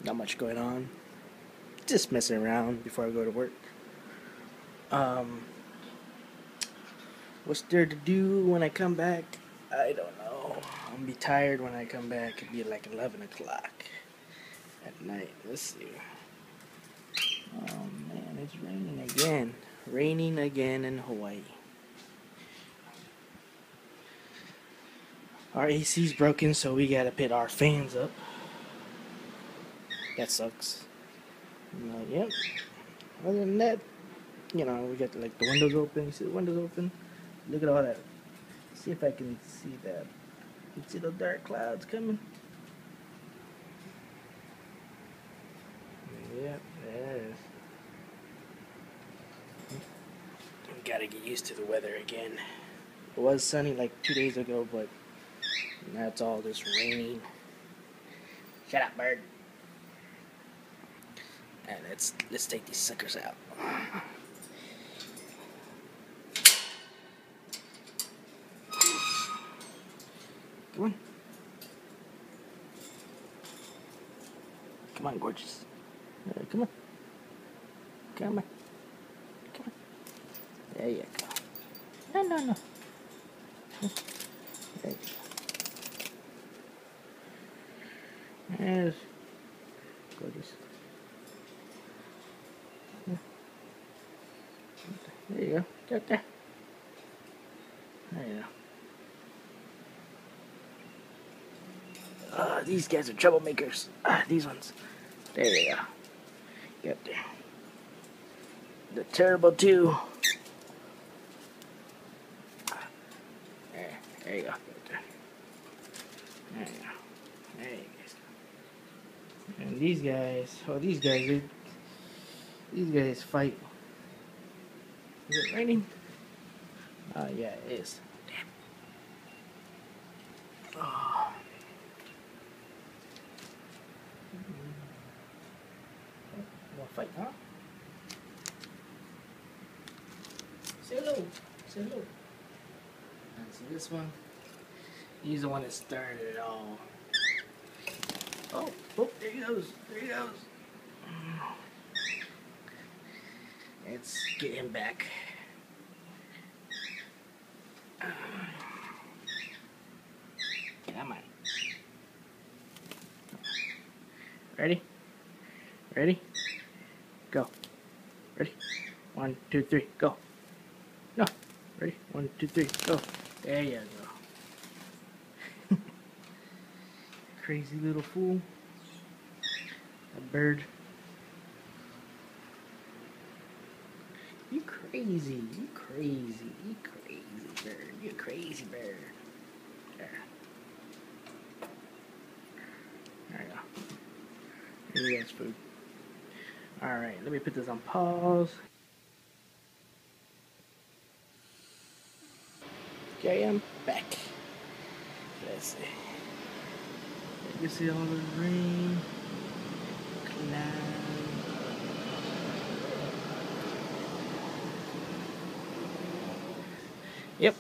Not much going on. Just messing around before I go to work. Um, what's there to do when I come back? I don't know. I'm gonna be tired when I come back. It'll be like 11 o'clock at night. Let's see. Oh man, it's raining again. Raining again in Hawaii. Our AC's broken, so we gotta put our fans up. That sucks. Yep. Other than that, we got like the windows open. You see the windows open? Look at all that. See if I can see that. You see those dark clouds coming? Yep, there it is. Gotta get used to the weather again. It was sunny like 2 days ago, but now it's all just raining. Shut up, bird. And let's take these suckers out. Come on. Come on, gorgeous. Come on. Come on. Come on. There you go. No. There you go. Yes. Gorgeous. There you go. Right there. There you go. These guys are troublemakers. These ones. There you go. Get there. The terrible two. There you go. There you go. There you go. And these guys fight. Is it raining? Yeah, it is. Damn. Oh. Wanna fight, huh? Say hello. Say hello. And see this one? He's the one that started it all. Oh, there he goes. There he goes. Let's get him back. Come on. Ready? Ready? Go. Ready? 1, 2, 3, go. No. Ready? 1, 2, 3, go. There you go. Crazy little fool. A bird. You crazy bird. You crazy bird. There. There you go. Maybe that's food. Alright, let me put this on pause. Okay, I'm back. Let's see. You can see all the rain, clouds. Yep.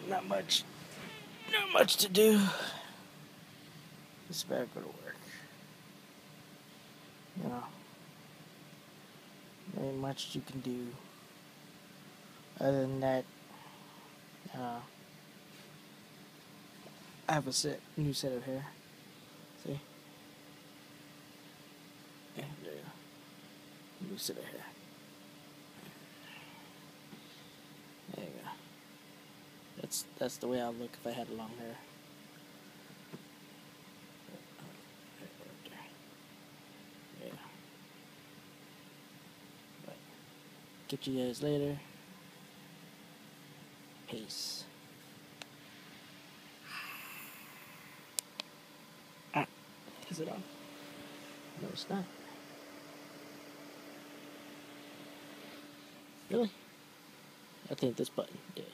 Not much to do. Just better go to work. There ain't much you can do. Other than that, I have a new set of hair. See? Yeah, there you go. New set of hair. There you go. That's the way I'll look if I had long hair. Yeah. But get you guys later. Peace. Is it on? No, it's not. Really? I think this button did.